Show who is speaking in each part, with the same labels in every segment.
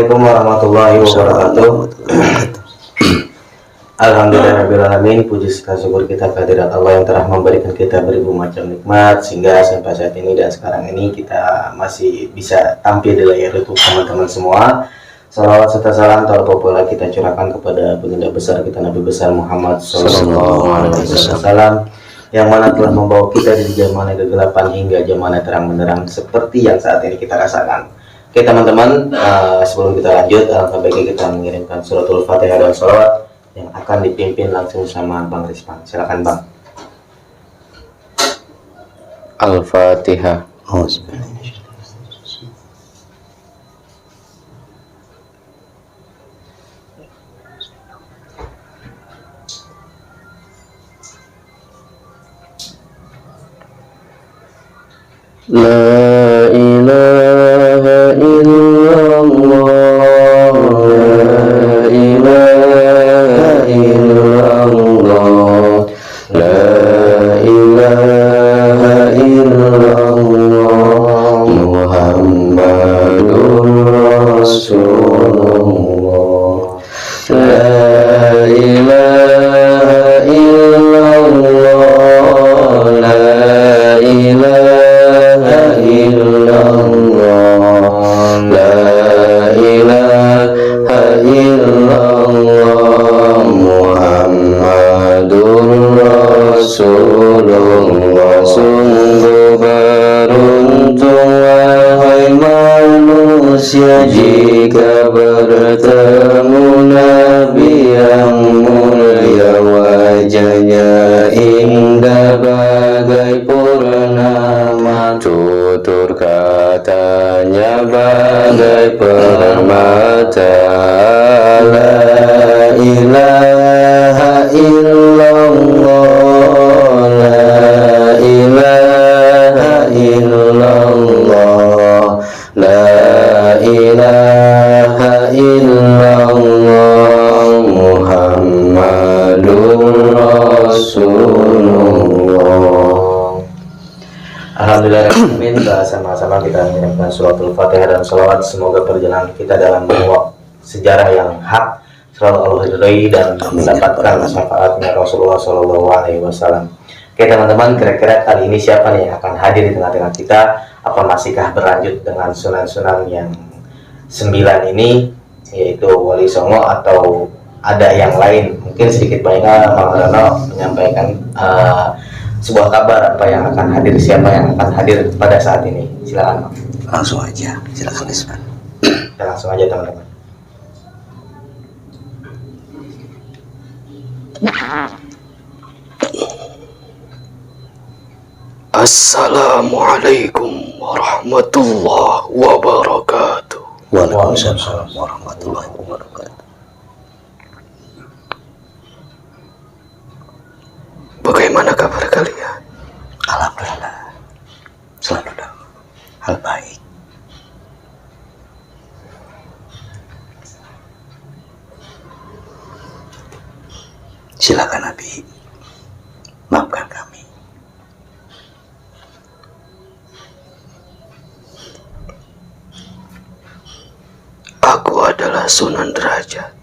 Speaker 1: Assalamualaikum warahmatullahi wabarakatuh. Alhamdulillahirrahmanirrahim. Puji serta syukur kita kehadirat Allah yang telah memberikan kita beribu macam nikmat sehingga sampai saat ini dan sekarang ini kita masih bisa tampil di layar YouTube teman-teman semua. Salawat serta salam terpopuler kita curahkan kepada baginda besar kita Nabi besar Muhammad SAW yang mana telah membawa kita dari zaman kegelapan hingga zaman terang benderang seperti yang saat ini kita rasakan. Oke teman-teman, sebelum kita lanjut, alangkah baiknya kita mengirimkan suratul Fatihah dan sholawat yang akan dipimpin langsung sama Bang Rizman. Silakan Bang.
Speaker 2: Al-Fatihah. La ilaha illallah, la ilaha illallah, la ilaha illallah, Muhammadur Rasulullah, la ilaha illallah, la ilaha illallah, la ilaha illallah, Muhammadur Rasulullah. Sungguh beruntung wahai manusia jika bertemu Nabi yang mulia, wajahnya indah bagai purnama, tutur katanya bagai permata. La ilaha illallah, la ilaha illallah, la ilaha illallah, Muhammadur Rasulullah.
Speaker 1: Alhamdulillah, sama-sama kita menyiapkan suratul Fatihah dan salawat. Semoga perjalanan kita dalam membawa sejarah yang hak selalu Allah ridhoi dan mendapatkan syafaatnya Rasulullah SAW. Oke teman-teman, kira-kira kali ini siapa nih yang akan hadir di tengah-tengah kita? Apa masihkah berlanjut dengan sunan-sunan yang 9 ini, yaitu Wali Songo, atau ada yang lain? Mungkin sedikit banyaknya Bang Rano menyampaikan sebuah kabar apa yang akan hadir, siapa yang akan hadir pada saat ini. Silakan Bang.
Speaker 3: Langsung aja, silakan Rizman.
Speaker 1: Kita langsung aja teman-teman.
Speaker 2: Assalamualaikum warahmatullahi wabarakatuh.
Speaker 3: Waalaikumsalam warahmatullahi wabarakatuh.
Speaker 2: Bagaimana kabar kalian?
Speaker 3: Alhamdulillah, selalu dalam hal baik. Silakan Nabi, maafkan kami.
Speaker 2: Aku adalah Sunan Derajat.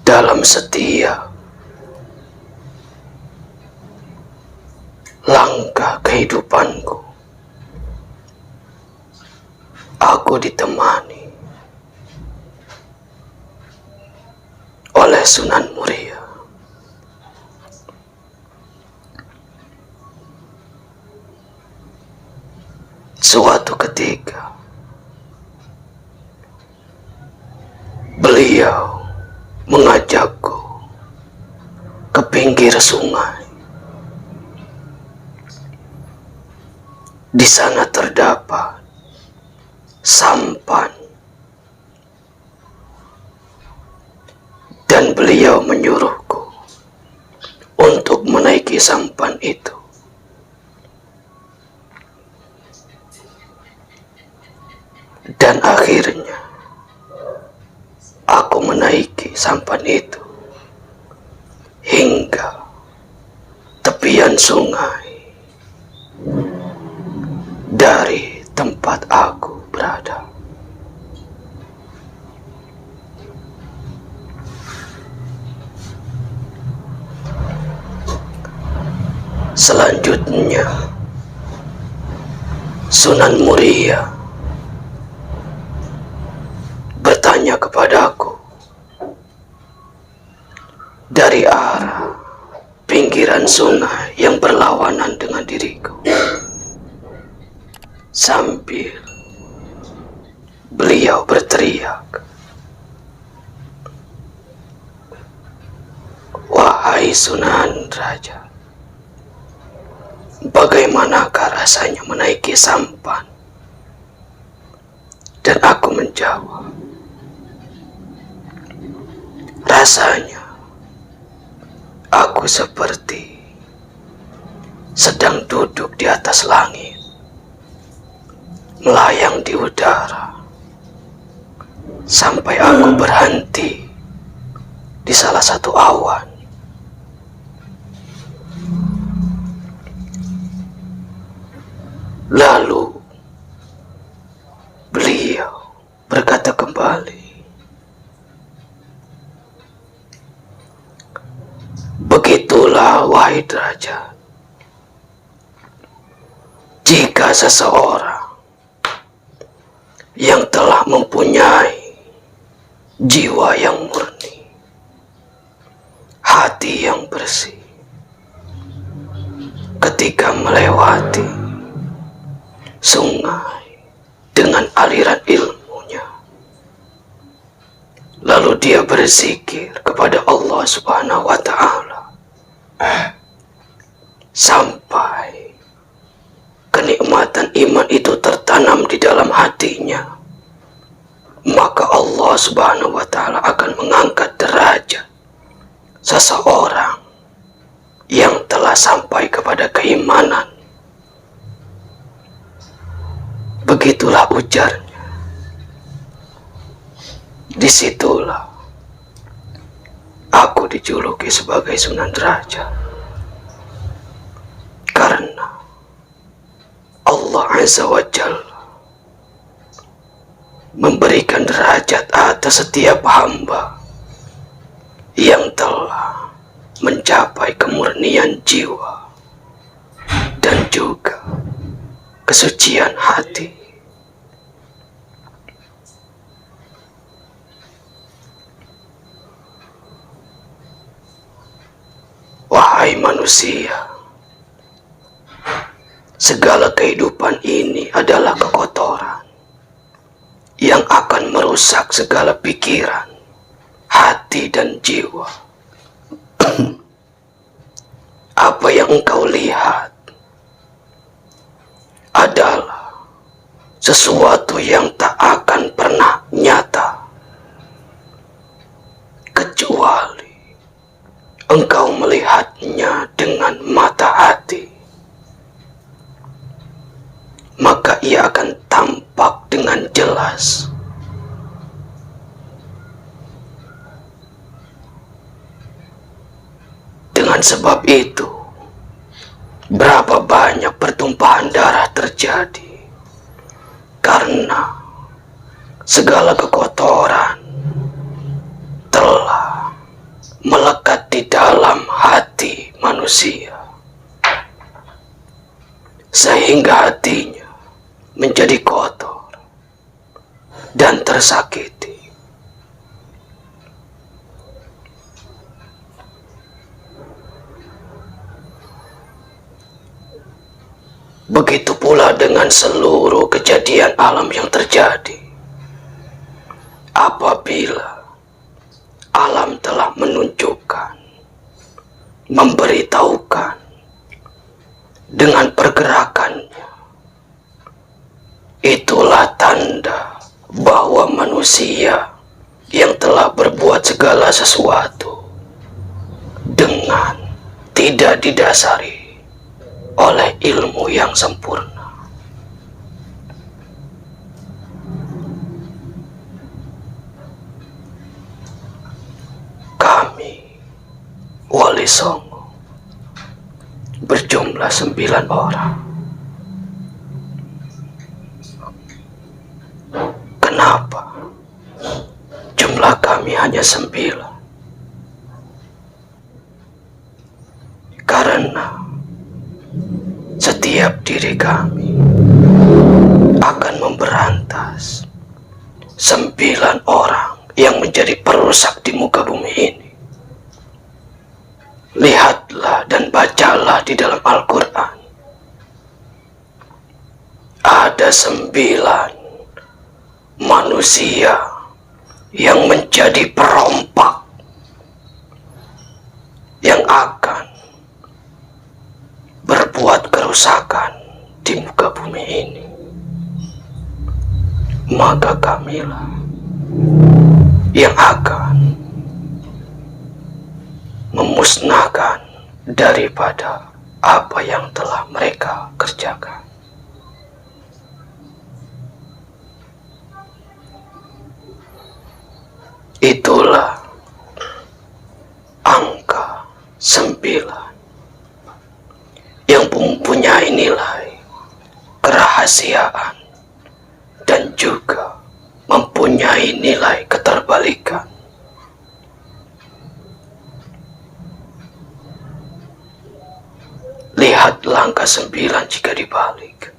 Speaker 2: Dalam setiap langkah kehidupanku, aku ditemani oleh Sunan Muria. Suatu ketika beliau mengajakku ke pinggir sungai. Di sana terdapat sampan dan beliau menyuruhku untuk menaiki sampan itu. Dan akhirnya aku menaiki sampan itu hingga tepian sungai. Selanjutnya, Sunan Muria bertanya kepadaku dari arah pinggiran sungai yang berlawanan dengan diriku, sambil beliau berteriak, "Wahai Sunan Raja, bagaimanakah rasanya menaiki sampan?" Dan aku menjawab, "Rasanya aku seperti sedang duduk di atas langit, melayang di udara, sampai aku berhenti di salah satu awan. Lalu beliau berkata kembali, "Begitulah wahai derajat, jika seseorang yang telah mempunyai jiwa yang murni, hati yang bersih, ketika melewati sungai dengan aliran ilmunya, lalu dia berzikir kepada Allah Subhanahu wa Ta'ala, sampai kenikmatan iman itu tertanam di dalam hatinya, maka Allah Subhanahu wa Ta'ala akan mengangkat derajat seseorang yang telah sampai kepada keimanan." Begitulah ujarnya. Disitulah aku dijuluki sebagai Sunan Derajat, karena Allah Azza wa Jalla memberikan derajat atas setiap hamba yang telah mencapai kemurnian jiwa dan juga kesucian hati. Wahai manusia, segala kehidupan ini adalah kekotoran yang akan merusak segala pikiran, hati, dan jiwa. Apa yang engkau lihat adalah sesuatu yang tak akan pernah nyata, kecuali engkau melihatnya dengan mata hati. Maka ia akan tampak dengan jelas. Dengan sebab itu, berapa banyak pertumpahan darah terjadi karena segala kekotoran telah melekat di dalam hati manusia, sehingga hatinya menjadi kotor dan tersakiti. Begitu pula dengan seluruh kejadian alam yang terjadi. Apabila alam telah menunjukkan, memberitahukan dengan pergerakannya, itulah tanda bahwa manusia yang telah berbuat segala sesuatu dengan tidak didasari oleh ilmu yang sempurna. Kami, Wali Songo, berjumlah 9 orang. Kenapa jumlah kami hanya 9? Karena dari kami akan memberantas 9 orang yang menjadi perusak di muka bumi ini. Lihatlah dan bacalah di dalam Al-Quran. Ada 9 manusia yang menjadi perompak yang akan berbuat kerusakan di muka bumi ini. Maka kamilah yang akan memusnahkan daripada apa yang telah mereka kerjakan. Itulah angka 9 yang mempunyai nilai kerahasiaan dan juga mempunyai nilai keterbalikan. Lihat angka 9 jika dibalik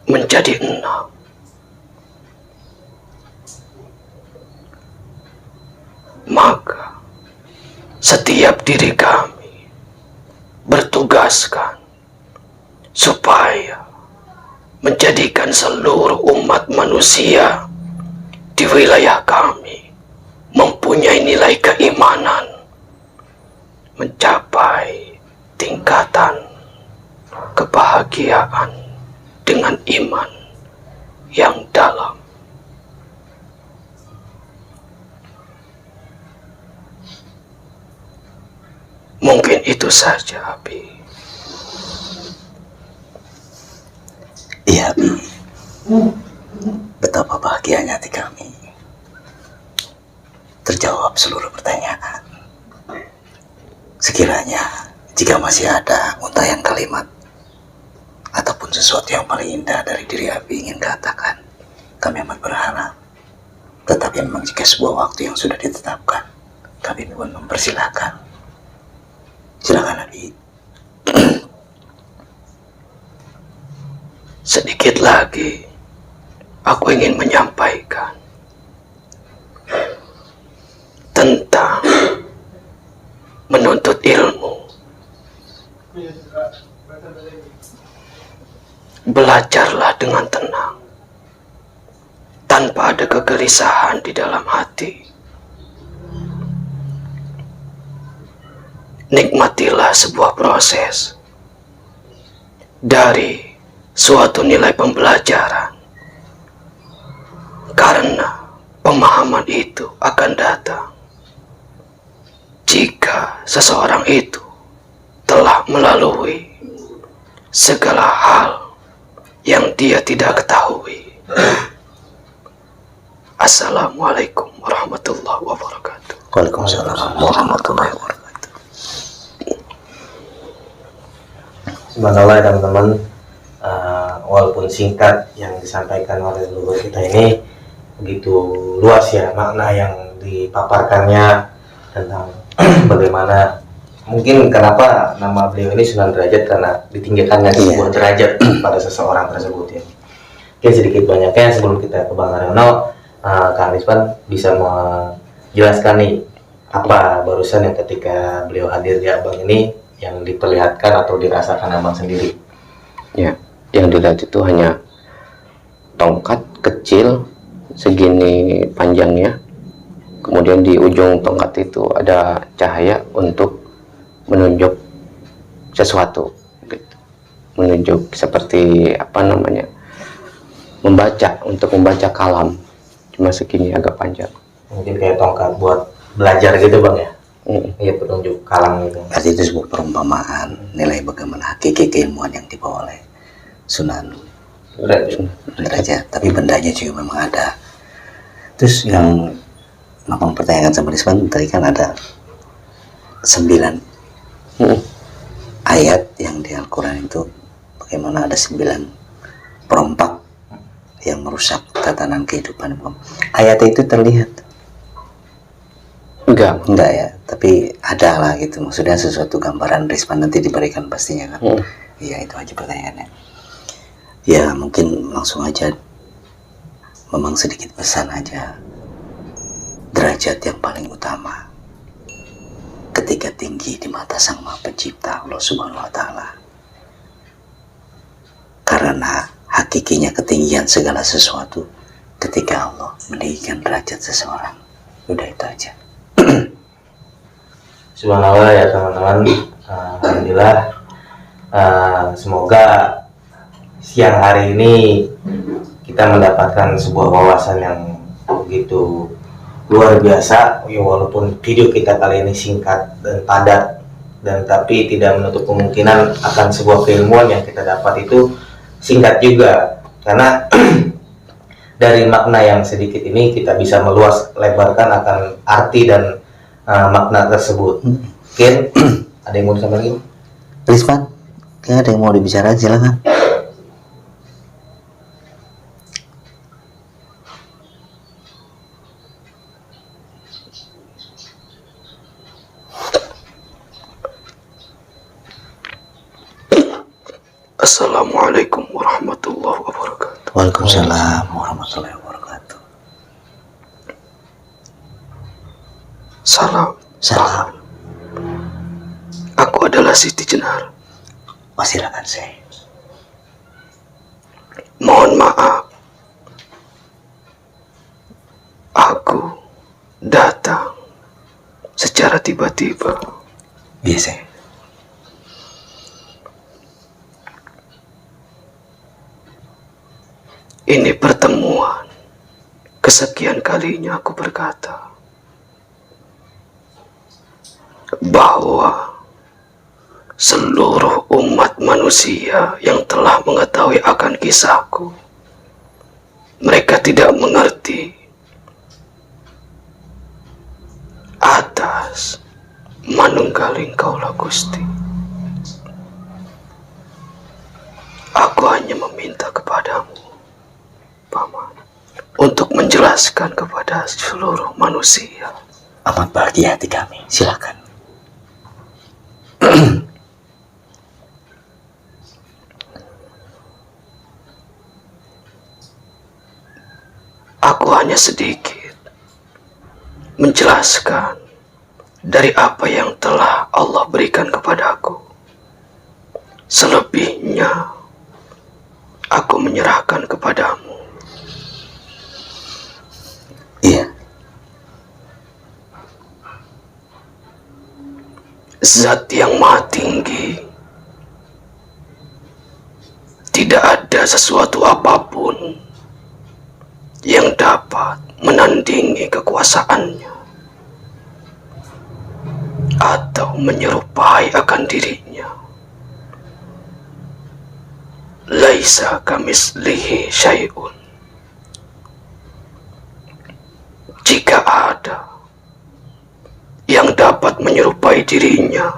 Speaker 2: menjadi 6. Maka setiap diri kami bertugaskan supaya menjadikan seluruh umat manusia di wilayah kami mempunyai nilai keimanan mencapai tingkatan kebahagiaan dengan iman yang dalam. Mungkin itu saja, Abi.
Speaker 3: Iya, Abi. Betapa bahagianya hati kami. Terjawab seluruh pertanyaan. Sekiranya jika masih ada untayan kalimat ataupun sesuatu yang paling indah dari diri Abi ingin katakan, kami amat berharap. Tetapi memang jika sebuah waktu yang sudah ditetapkan, kami pun mempersilahkan. Silakan, Abi.
Speaker 2: Sedikit lagi aku ingin menyampaikan tentang menuntut ilmu. Belajarlah dengan tenang, tanpa ada kegelisahan di dalam hati. Nikmatilah sebuah proses dari suatu nilai pembelajaran, karena pemahaman itu akan datang jika seseorang itu telah melalui segala hal yang dia tidak ketahui. Assalamualaikum warahmatullahi wabarakatuh.
Speaker 3: Waalaikumsalam warahmatullahi wabarakatuh.
Speaker 1: Subhanallah teman-teman, walaupun singkat yang disampaikan oleh leluhur kita ini begitu luas ya makna yang dipaparkannya tentang bagaimana mungkin kenapa nama beliau ini Sunan Derajat, karena ditinggikannya sebuah derajat pada seseorang tersebut ya. Mungkin sedikit banyaknya sebelum kita ke Bang Haryono, Kang Rizwan bisa menjelaskan nih apa barusan yang ketika beliau hadir di Abang ini yang diperlihatkan atau dirasakan Abang sendiri?
Speaker 4: Ya, yang dilihat itu hanya tongkat kecil segini panjangnya, kemudian di ujung tongkat itu ada cahaya untuk menunjuk sesuatu, gitu. Menunjuk seperti apa namanya, untuk membaca kalam, cuma segini agak panjang. Mungkin kayak tongkat buat belajar gitu Bang ya. Iya, petunjuk kalam gitu.
Speaker 3: Arti itu sebuah perumpamaan nilai bagaimana hakiki keilmuan yang dibawa oleh Sunan Derajat, tapi bendanya juga memang ada. Terus yang Abang pertanyakan sama Rizwan tadi kan ada 9 ayat yang di Al-Quran itu, bagaimana ada 9 perompak yang merusak tatanan kehidupan. Ayat itu terlihat? Enggak ya, tapi ada lah gitu, maksudnya sesuatu gambaran. Rizwan nanti diberikan pastinya kan. Iya, itu aja pertanyaannya. Ya mungkin langsung aja, memang sedikit pesan aja. Derajat yang paling utama ketika tinggi di mata Sang Maha Pencipta Allah Subhanahu wa Ta'ala. Karena hakikinya ketinggian segala sesuatu ketika Allah meninggikan derajat seseorang. Udah itu aja.
Speaker 1: Subhanallah ya teman-teman. Alhamdulillah. Semoga siang hari ini kita mendapatkan sebuah wawasan yang begitu luar biasa. Ya, walaupun video kita kali ini singkat dan padat, dan tapi tidak menutup kemungkinan akan sebuah keilmuan yang kita dapat itu singkat juga, karena dari makna yang sedikit ini kita bisa meluas lebarkan akan arti dan makna tersebut. Mungkin ada yang mau disampaikan lagi?
Speaker 3: Rizman, kayaknya ada yang mau dibicarakan, silakan.
Speaker 2: Assalamualaikum warahmatullahi wabarakatuh.
Speaker 3: Waalaikumsalam warahmatullahi wabarakatuh.
Speaker 2: Salam.
Speaker 3: Salam.
Speaker 2: Aku adalah Siti Jenar.
Speaker 3: Silakan saya.
Speaker 2: Mohon maaf. Aku datang secara tiba-tiba.
Speaker 3: Biasa.
Speaker 2: Ini pertemuan kesekian kalinya aku berkata bahwa seluruh umat manusia yang telah mengetahui akan kisahku, mereka tidak mengerti atas manunggaling Kaulah Gusti. Aku hanya meminta kepadamu, Paman, untuk menjelaskan kepada seluruh manusia.
Speaker 3: Amat bahagia hati kami. Silakan.
Speaker 2: Aku hanya sedikit menjelaskan dari apa yang telah Allah berikan kepadaku. Selebihnya aku menyerahkan kepadamu.
Speaker 3: Iya.
Speaker 2: Zat yang maha tinggi, tidak ada sesuatu apapun yang dapat menandingi kekuasaannya atau menyerupai akan dirinya. Laisa kamislihi syai'un. Jika ada yang dapat menyerupai dirinya,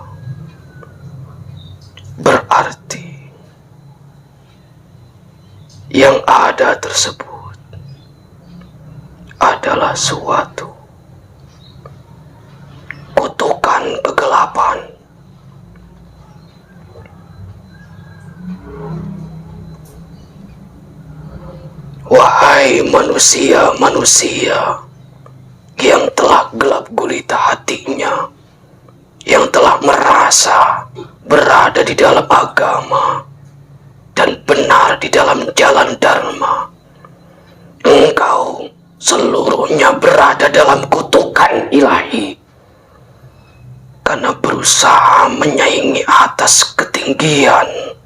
Speaker 2: berarti yang ada tersebut adalah suatu kutukan kegelapan. Wahai manusia-manusia yang telah gelap gulita hatinya, yang telah merasa berada di dalam agama dan benar di dalam jalan dharma, engkau seluruhnya berada dalam kutukan ilahi karena berusaha menyaingi atas ketinggian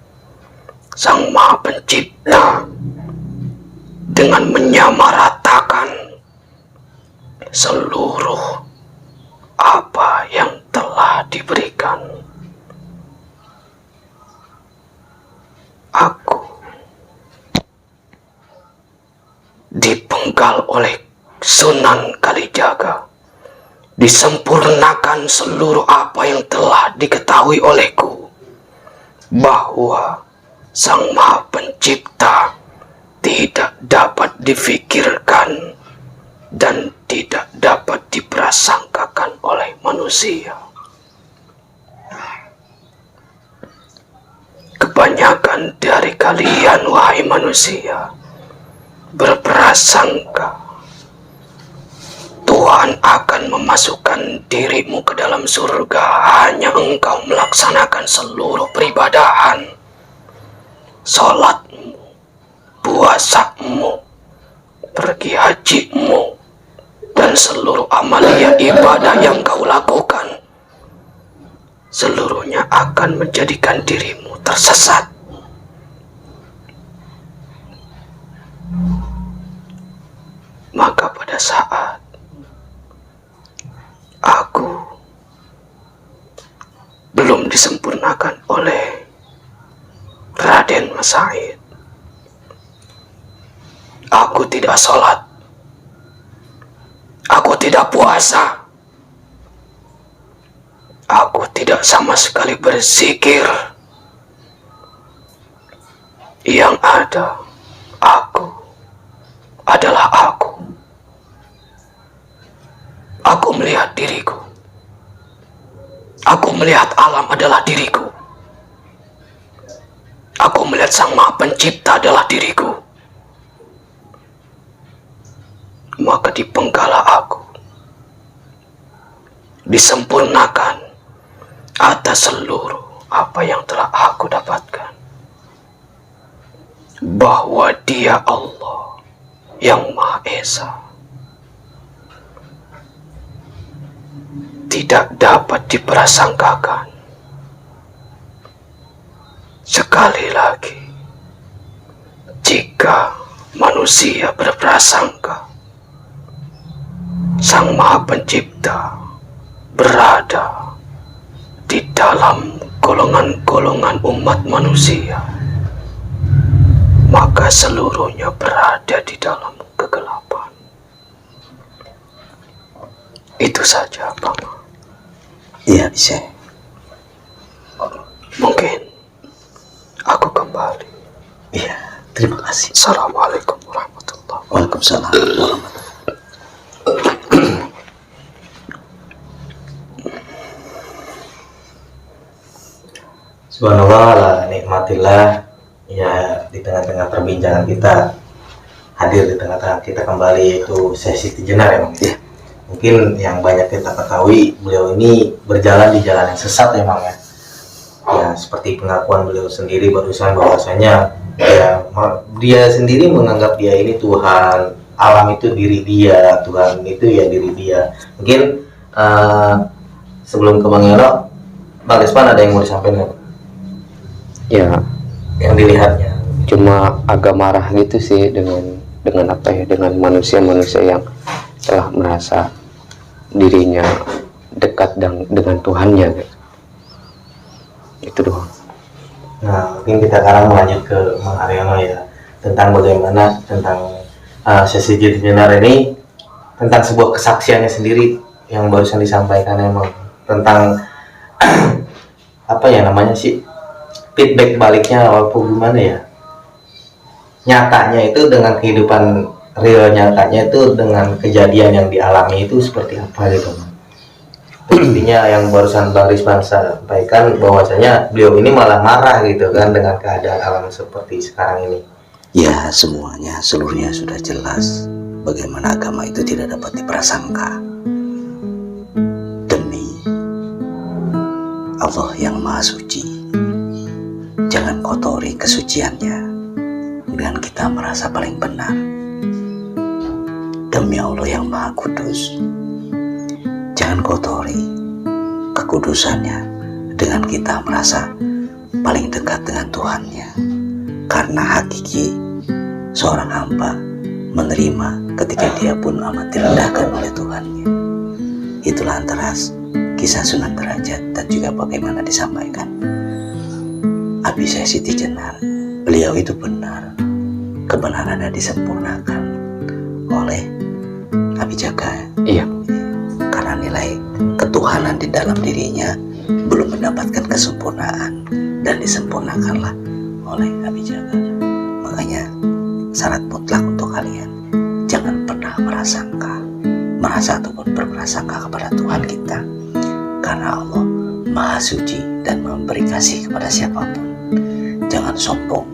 Speaker 2: Sang Maha Pencipta dengan menyamaratakan seluruh apa yang telah diberikan. Aku dipenggal oleh Sunan Kalijaga, disempurnakan seluruh apa yang telah diketahui olehku, bahwa Sang Maha Pencipta tidak dapat difikirkan dan tidak dapat diprasangkakan oleh manusia. Kebanyakan manusia berprasangka Tuhan akan memasukkan dirimu ke dalam surga hanya engkau melaksanakan seluruh peribadahan, sholatmu, puasamu, pergi hajimu, dan seluruh amalia ibadah yang kau lakukan. Seluruhnya akan menjadikan dirimu tersesat. Maka pada saat aku belum disempurnakan oleh Raden Mas Said, aku tidak sholat, aku tidak puasa, aku tidak sama sekali berzikir. Yang ada, aku adalah aku. Aku melihat diriku. Aku melihat alam adalah diriku. Aku melihat Sang Maha Pencipta adalah diriku. Maka dipenggala aku, disempurnakan atas seluruh apa yang telah aku dapatkan. Bahwa Dia Allah yang Maha Esa, tidak dapat diprasangkakan. Sekali lagi, jika manusia berprasangka Sang Maha Pencipta berada di dalam golongan-golongan umat manusia, maka seluruhnya berada di dalam kegelapan. Itu saja, Bang.
Speaker 3: Iya, bisa.
Speaker 2: Mungkin aku kembali.
Speaker 3: Iya, terima kasih.
Speaker 2: Assalamualaikum warahmatullahi wabarakatuh.
Speaker 3: Waalaikumsalam warahmatullahi.
Speaker 1: Subhanallah, la nikmatillah. Ya, di tengah-tengah perbincangan kita, hadir di tengah-tengah kita kembali, yaitu Syekh Siti Jenar ya, Bang.
Speaker 3: Iya.
Speaker 1: Mungkin yang banyak kita ketahui, beliau ini berjalan di jalan yang sesat emang ya. Ya, seperti pengakuan beliau sendiri barusan, bahwasanya dia sendiri menganggap dia ini Tuhan, alam itu diri dia, Tuhan itu ya diri dia. Mungkin sebelum ke Bang Yono, Bang Despan ada yang mau disampaikan?
Speaker 4: Ya,
Speaker 1: Yang dilihatnya.
Speaker 4: cuma agak marah gitu sih dengan apa ya, dengan manusia-manusia yang telah merasa dirinya dekat dengan Tuhannya gitu. Itu doang.
Speaker 1: Nah, mungkin kita sekarang melanjut ke Bang Haryono ya, tentang bagaimana tentang Sesi Jenar ini, tentang sebuah kesaksiannya sendiri yang barusan disampaikan emang tentang apa ya namanya sih, feedback baliknya walaupun gimana ya, nyatanya itu dengan kehidupan real, nyatanya itu dengan kejadian yang dialami itu seperti apa gitu. Intinya yang barusan Bang Rizman sampaikan, bahwasanya beliau ini malah marah gitu kan dengan keadaan alam seperti sekarang ini.
Speaker 3: Ya, semuanya, seluruhnya sudah jelas bagaimana agama itu tidak dapat diprasangka. Demi Allah yang Maha Suci, jangan kotori kesuciannya dengan kita merasa paling benar. Demi Allah yang Maha Kudus, jangan kotori kekudusannya dengan kita merasa paling dekat dengan Tuhannya. Karena hakiki seorang hamba menerima ketika dia pun amat direndahkan oleh Tuhannya. Itulah antara kisah Sunan Derajat dan juga bagaimana disampaikan Abi Syekh Siti Jenar. Beliau itu benar, kebenarannya disempurnakan oleh Abi Jaga.
Speaker 4: Iya.
Speaker 3: Karena nilai ketuhanan di dalam dirinya belum mendapatkan kesempurnaan, dan disempurnakanlah oleh Abi Jaga. Makanya syarat mutlak untuk kalian, jangan pernah merasa ataupun berprasangka kepada Tuhan kita, karena Allah Maha Suci dan memberi kasih kepada siapapun. Jangan sombong,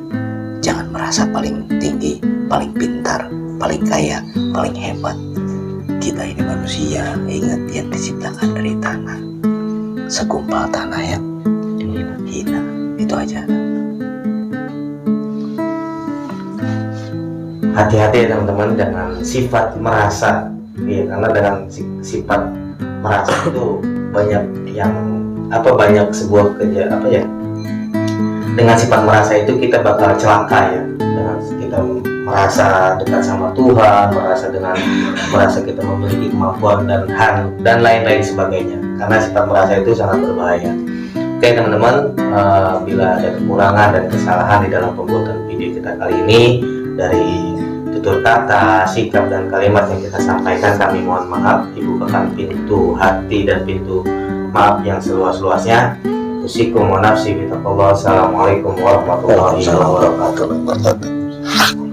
Speaker 3: jangan merasa merasa paling tinggi, paling pintar, paling kaya, paling hebat. Kita ini manusia, ingat, yang diciptakan dari tanah, segumpal tanah yang hina. Itu aja.
Speaker 1: Hati-hati ya teman-teman dengan sifat merasa, ya, karena dengan sifat merasa itu banyak yang banyak sebuah dengan sifat merasa itu kita bakal celaka ya. Dengan kita merasa dekat sama Tuhan, merasa kita memiliki kemampuan dan lain-lain sebagainya. Karena sifat merasa itu sangat berbahaya. Oke teman-teman, bila ada kekurangan dan kesalahan di dalam pembuatan video kita kali ini, dari tutur kata, sikap, dan kalimat yang kita sampaikan, kami mohon maaf. Dibukakan pintu hati dan pintu maaf yang seluas-luasnya. Usikum wa nafsi bitaqwallah. Assalamualaikum warahmatullahi wabarakatuh.